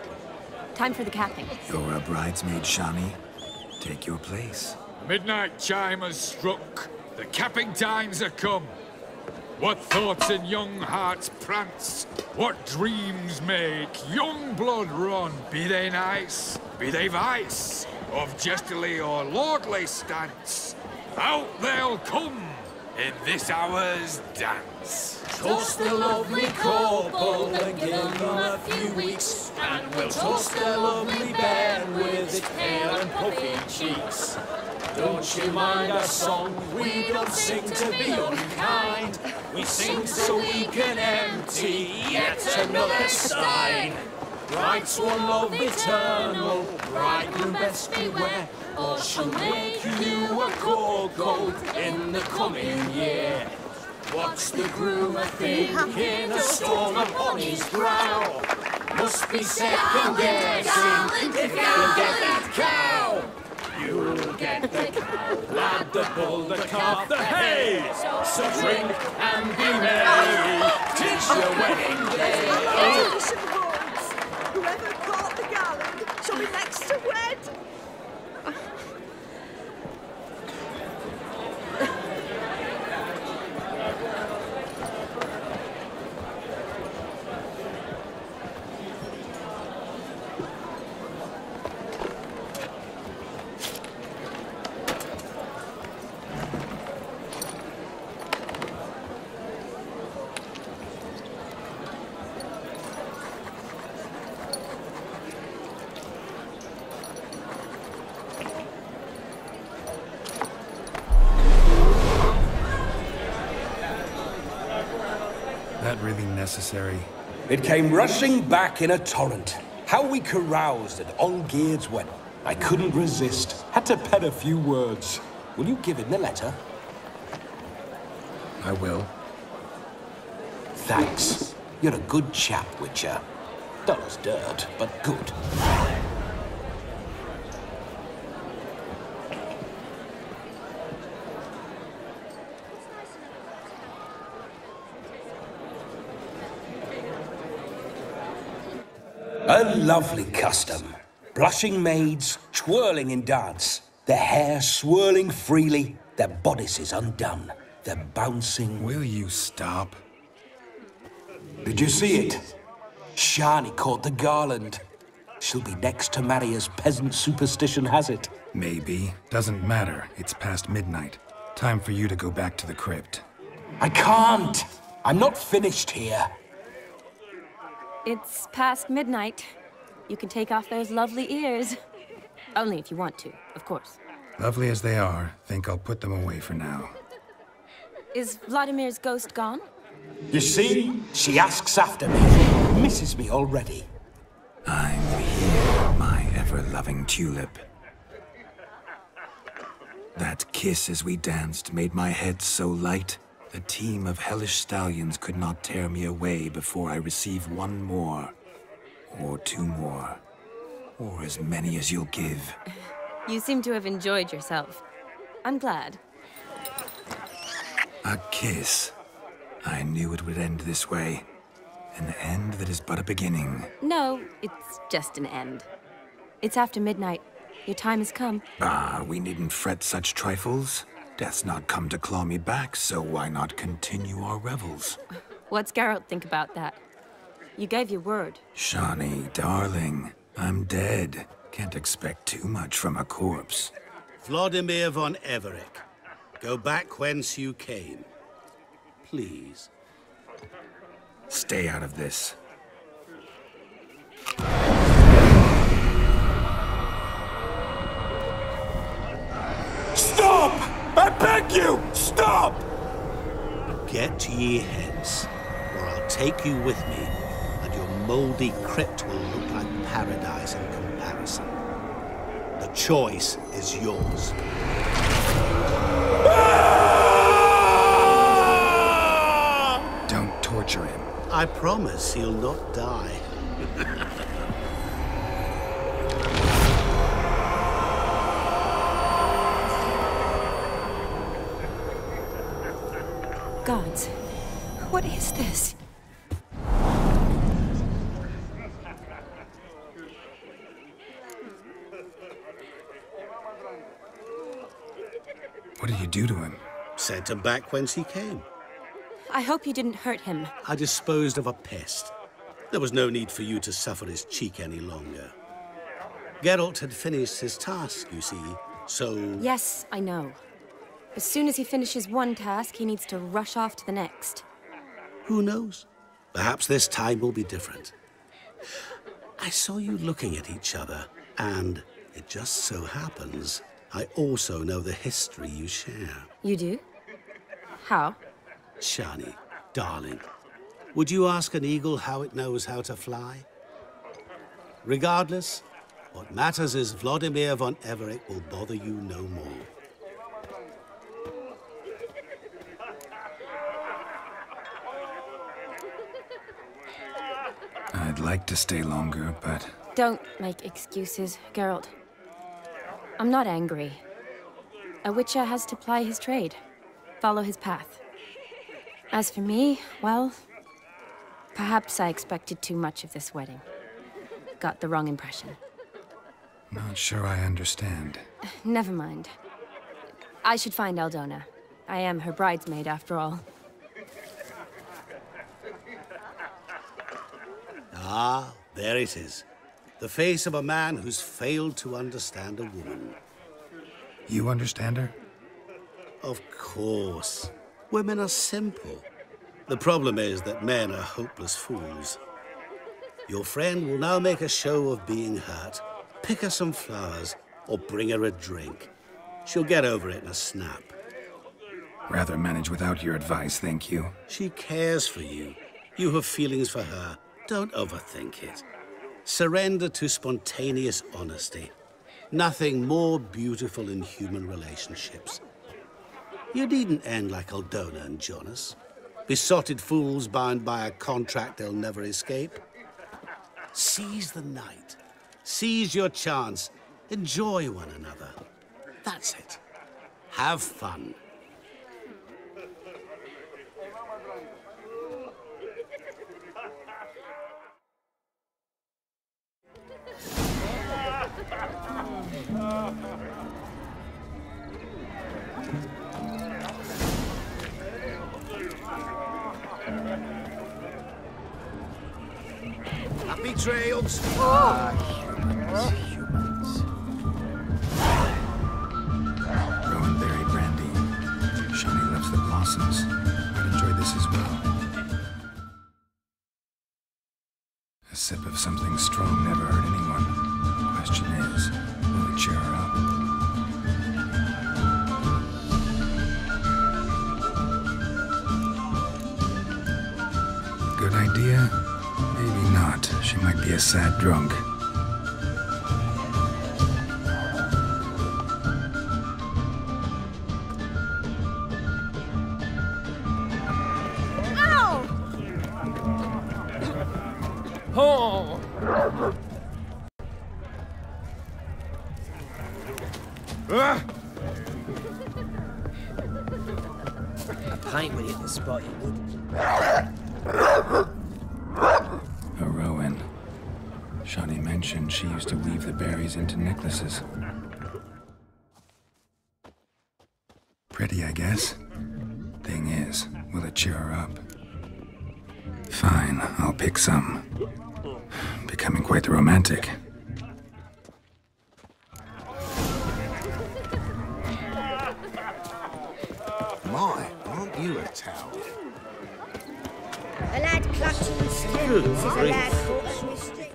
Time for the capping. You're a bridesmaid, Shani. Take your place. Midnight chime has struck. The capping times are come. What thoughts in young hearts prance? What dreams make young blood run? Be they nice, be they vice, of jestily or lordly stance, out they'll come in this hour's dance. Toast the lovely couple and give them a few weeks, and we'll toast the lovely bed with its pale and puffy cheeks. Don't you mind our song? We don't sing to be unkind. We sing so we can empty yet another stein. Bride's one love eternal, bridegroom best beware, or she'll make you a cold in the coming year. What's the groom a-thinking? A storm upon his brow. Must be second guessing if you can get that cow. You'll get the cow, lad, the bull, the calf, the hay. So drink and be merry, 'tis your wedding day. Attention, boys! Whoever caught the garland shall be next to wed. That really necessary? It came rushing back in a torrent. How we caroused at Olgierd's wedding. I couldn't resist. Had to pen a few words. Will you give him the letter? I will. Thanks. You're a good chap, Witcher. Dull as dirt, but good. A lovely custom. Blushing maids, twirling in dance. Their hair swirling freely, their bodices undone. They're bouncing... Will you stop? Did you see it? Shani caught the garland. She'll be next to marry as peasant superstition has it. Maybe. Doesn't matter. It's past midnight. Time for you to go back to the crypt. I can't. I'm not finished here. It's past midnight. You can take off those lovely ears. Only if you want to, of course. Lovely as they are, think I'll put them away for now. Is Vladimir's ghost gone? You see? She asks after me. Misses me already. I'm here, my ever-loving tulip. That kiss as we danced made my head so light. A team of hellish stallions could not tear me away before I receive one more. Or two more. Or as many as you'll give. You seem to have enjoyed yourself. I'm glad. A kiss. I knew it would end this way. An end that is but a beginning. No, it's just an end. It's after midnight. Your time has come. Ah, we needn't fret such trifles. Death's not come to claw me back, so why not continue our revels? What's Geralt think about that? You gave your word. Shawnee, darling, I'm dead. Can't expect too much from a corpse. Vladimir von Everec, go back whence you came. Please. Stay out of this. Stop! I beg you! Stop! Get ye hence, or I'll take you with me, and your moldy crypt will look like paradise in comparison. The choice is yours. Don't torture him. I promise he'll not die. Gods, what is this? What did you do to him? Sent him back whence he came. I hope you didn't hurt him. I disposed of a pest. There was no need for you to suffer his cheek any longer. Geralt had finished his task, you see, so... Yes, I know. As soon as he finishes one task, he needs to rush off to the next. Who knows? Perhaps this time will be different. I saw you looking at each other, and it just so happens I also know the history you share. You do? How? Shani, darling, would you ask an eagle how it knows how to fly? Regardless, what matters is Vladimir von Everec will bother you no more. I'd like to stay longer, but... Don't make excuses, Geralt. I'm not angry. A witcher has to ply his trade, follow his path. As for me, well, perhaps I expected too much of this wedding. Got the wrong impression. Not sure I understand. Never mind. I should find Aldona. I am her bridesmaid, after all. Ah, there it is. The face of a man who's failed to understand a woman. You understand her? Of course. Women are simple. The problem is that men are hopeless fools. Your friend will now make a show of being hurt, pick her some flowers, or bring her a drink. She'll get over it in a snap. Rather manage without your advice, thank you. She cares for you. You have feelings for her. Don't overthink it. Surrender to spontaneous honesty. Nothing more beautiful in human relationships. You needn't end like Aldona and Jonas. Besotted fools bound by a contract they'll never escape. Seize the night. Seize your chance. Enjoy one another. That's it. Have fun. Happy trails. Humans. Rowan berry brandy. sip of something strong never hurt anyone. Question is, will it cheer her up? Good idea? Maybe not. She might be a sad drunk. Oh! A pint would hit the spot, you would. A Rowan. Shawnee mentioned she used to weave the berries into necklaces. Pretty, I guess. Thing is, will it cheer her up? Fine, I'll pick some. Becoming quite the romantic. My, aren't you a towel? A lad clutching stems is a lad caught twisted.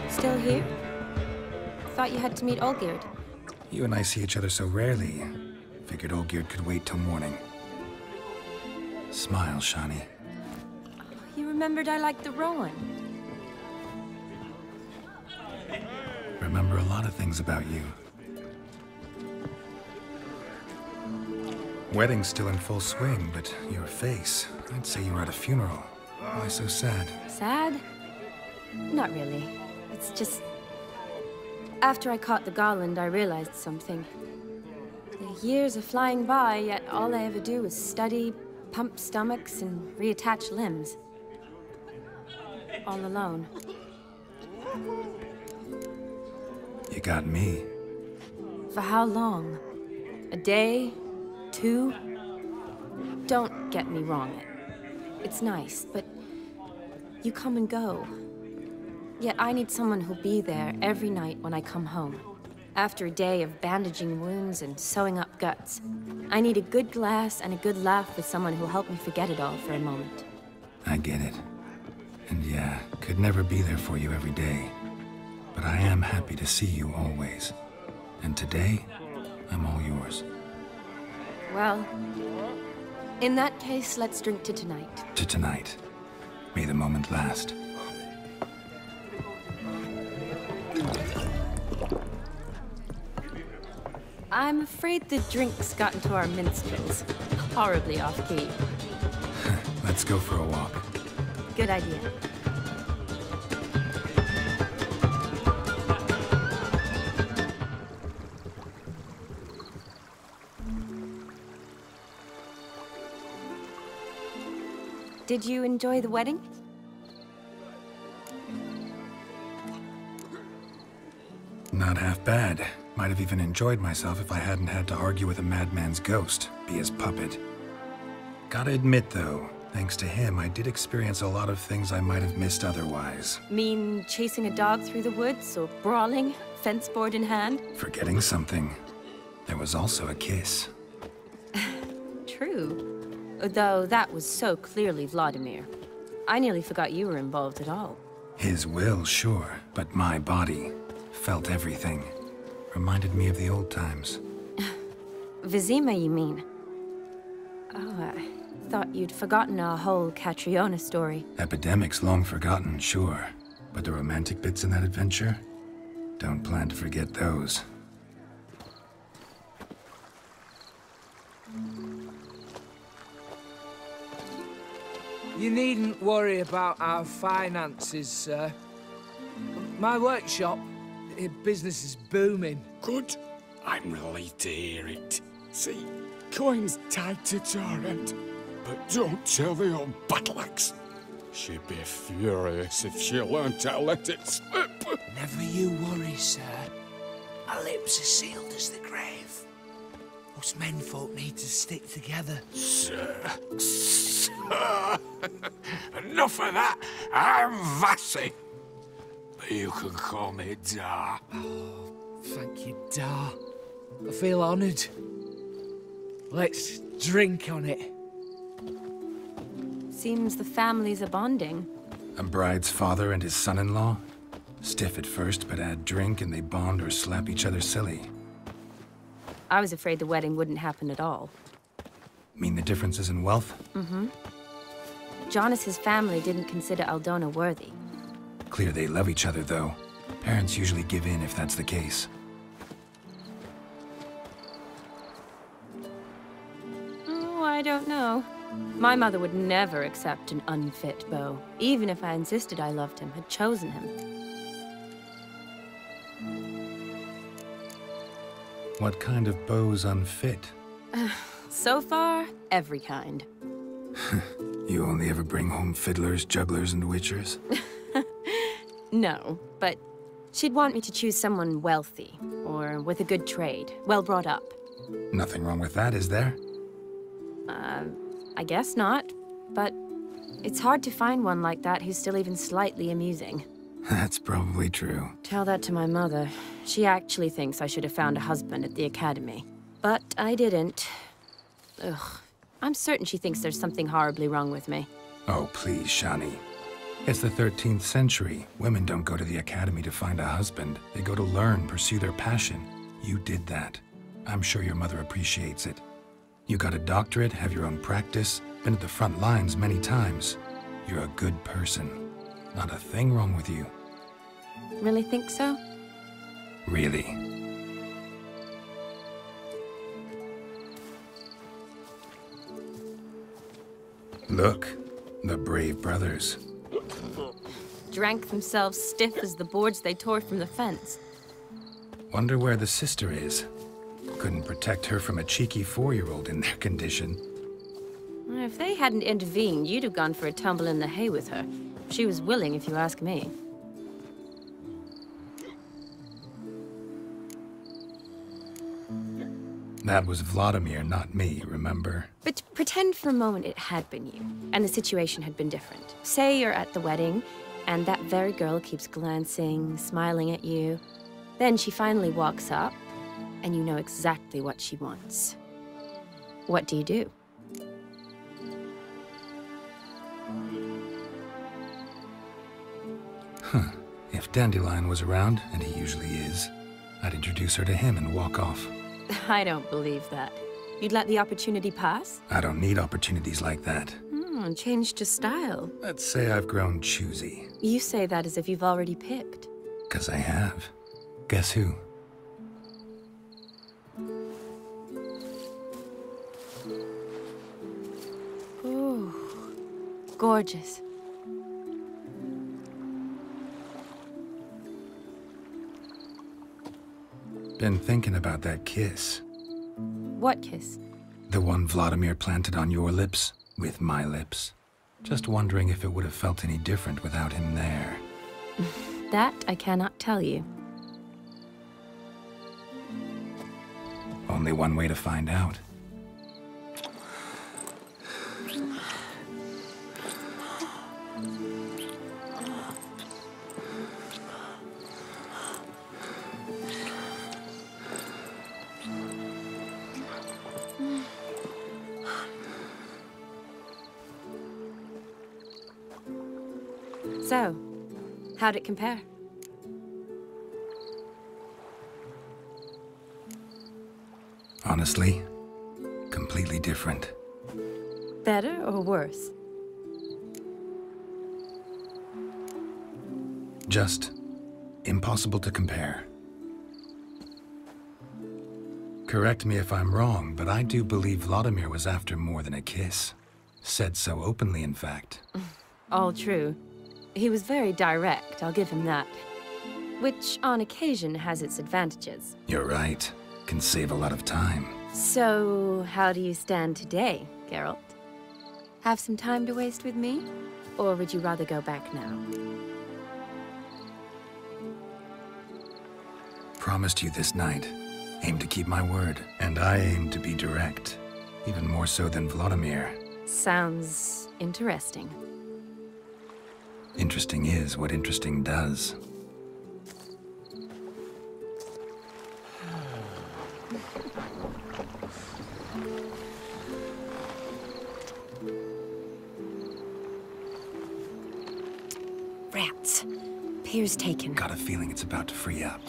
Still here? Thought you had to meet Olgierd. You and I see each other so rarely. Figured Olgierd could wait till morning. Smile, Shawnee. You remembered I liked the Rowan. Remember a lot of things about you. Wedding's still in full swing, but your face, I'd say you were at a funeral. Why so sad? Sad? Not really. It's just... After I caught the garland, I realized something. The years are flying by, yet all I ever do is study, pump stomachs, and reattach limbs. All alone. You got me. For how long? A day? 2? Don't get me wrong. It's nice, but you come and go. Yet I need someone who'll be there every night when I come home. After a day of bandaging wounds and sewing up guts, I need a good glass and a good laugh with someone who'll help me forget it all for a moment. I get it. And yeah, could never be there for you every day. But I am happy to see you always. And today, I'm all yours. Well, in that case, let's drink to tonight. To tonight. May the moment last. I'm afraid the drinks got into our minstrels. Horribly off-key. Let's go for a walk. Good idea. Did you enjoy the wedding? Not half bad. Might have even enjoyed myself if I hadn't had to argue with a madman's ghost, be his puppet. Gotta admit, though, thanks to him, I did experience a lot of things I might have missed otherwise. Mean chasing a dog through the woods, or brawling, fence board in hand? Forgetting something. There was also a kiss. True. Though that was so clearly Vladimir. I nearly forgot you were involved at all. His will, sure, but my body felt everything. Reminded me of the old times. Vizima, you mean? Oh, I thought you'd forgotten our whole Catriona story. Epidemics long forgotten, sure. But the romantic bits in that adventure? Don't plan to forget those. You needn't worry about our finances, sir. My workshop, business is booming. Good. I'm relieved to hear it. See, coin's tied to Torrent. But don't tell the old battle-axe. She'd be furious if she learned to let it slip. Never you worry, sir. Our lips are sealed as the grave. Us menfolk need to stick together. Sir. Enough of that. I'm Vassy. But you can call me Dar. Oh, thank you, Dar. I feel honoured. Let's drink on it. Seems the families are bonding. A bride's father and his son-in-law? Stiff at first, but add drink and they bond or slap each other silly. I was afraid the wedding wouldn't happen at all. Mean the differences in wealth? Mm-hmm. Jonas's family didn't consider Aldona worthy. Clear they love each other, though. Parents usually give in if that's the case. Oh, I don't know. My mother would never accept an unfit beau, even if I insisted I loved him, had chosen him. What kind of beau's unfit? So far, every kind. You only ever bring home fiddlers, jugglers, and witchers? No, but she'd want me to choose someone wealthy, or with a good trade, well brought up. Nothing wrong with that, is there? I guess not, but it's hard to find one like that who's still even slightly amusing. That's probably true. Tell that to my mother. She actually thinks I should have found a husband at the academy. But I didn't. Ugh. I'm certain she thinks there's something horribly wrong with me. Oh, please, Shani. It's the 13th century. Women don't go to the academy to find a husband. They go to learn, pursue their passion. You did that. I'm sure your mother appreciates it. You got a doctorate, have your own practice, been at the front lines many times. You're a good person. Not a thing wrong with you. Really think so? Really. Look, the brave brothers. Drank themselves stiff as the boards they tore from the fence. Wonder where the sister is. Couldn't protect her from a cheeky 4-year-old in their condition. If they hadn't intervened, you'd have gone for a tumble in the hay with her. She was willing, if you ask me. That was Vladimir, not me, remember? But pretend for a moment it had been you, and the situation had been different. Say you're at the wedding, and that very girl keeps glancing, smiling at you. Then she finally walks up, and you know exactly what she wants. What do you do? Huh. If Dandelion was around, and he usually is, I'd introduce her to him and walk off. I don't believe that. You'd let the opportunity pass? I don't need opportunities like that. Changed your style. Let's say I've grown choosy. You say that as if you've already picked. 'Cause I have. Guess who? Ooh, gorgeous. Been thinking about that kiss. What kiss? The one Vladimir planted on your lips, with my lips. Just wondering if it would have felt any different without him there. That I cannot tell you. Only one way to find out. So, how'd it compare? Honestly, completely different. Better or worse? Just impossible to compare. Correct me if I'm wrong, but I do believe Vladimir was after more than a kiss. Said so openly, in fact. All true. He was very direct, I'll give him that. Which, on occasion, has its advantages. You're right. Can save a lot of time. So, how do you stand today, Geralt? Have some time to waste with me? Or would you rather go back now? Promised you this night. Aim to keep my word. And I aim to be direct. Even more so than Vladimir. Sounds interesting. Interesting is what interesting does. Rats. Pier's taken. Got a feeling it's about to free up.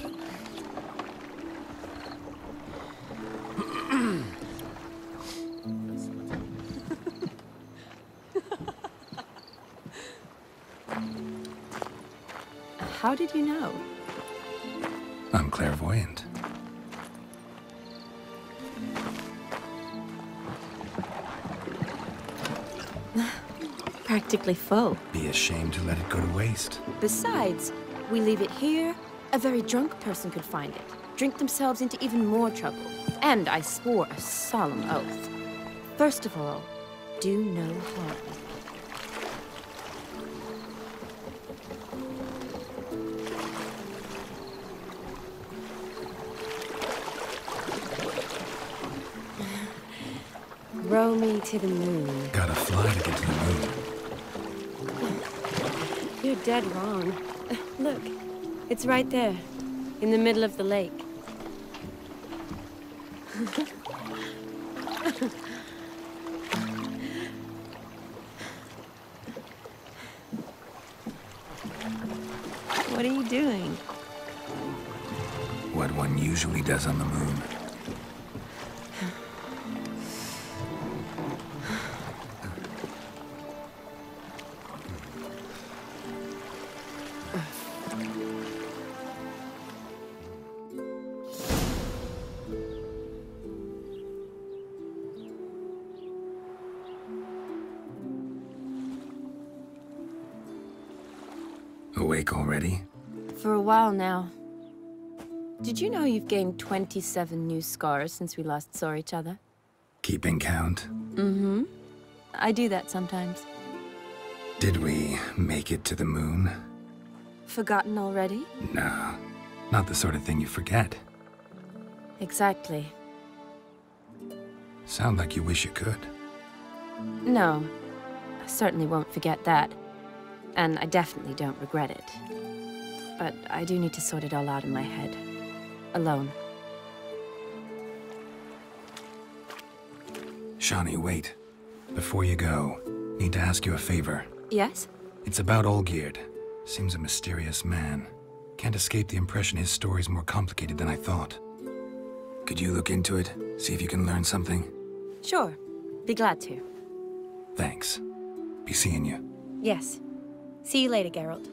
How did you know? I'm clairvoyant. Practically full. Be ashamed to let it go to waste. Besides, we leave it here, a very drunk person could find it, drink themselves into even more trouble. And I swore a solemn oath. First of all, do no harm. Row me to the moon. Gotta fly to get to the moon. You're dead wrong. Look, it's right there, in the middle of the lake. What are you doing? What one usually does on the moon. Awake already? For a while now. Did you know you've gained 27 new scars since we last saw each other? Keeping count? Mm-hmm. I do that sometimes. Did we make it to the moon? Forgotten already? No, not the sort of thing you forget. Exactly. Sound like you wish you could. No, I certainly won't forget that. And I definitely don't regret it. But I do need to sort it all out in my head. Alone. Shawnee, wait. Before you go, need to ask you a favor. Yes? It's about Olgierd. Seems a mysterious man. Can't escape the impression his story's more complicated than I thought. Could you look into it? See if you can learn something? Sure. Be glad to. Thanks. Be seeing you. Yes. See you later, Geralt.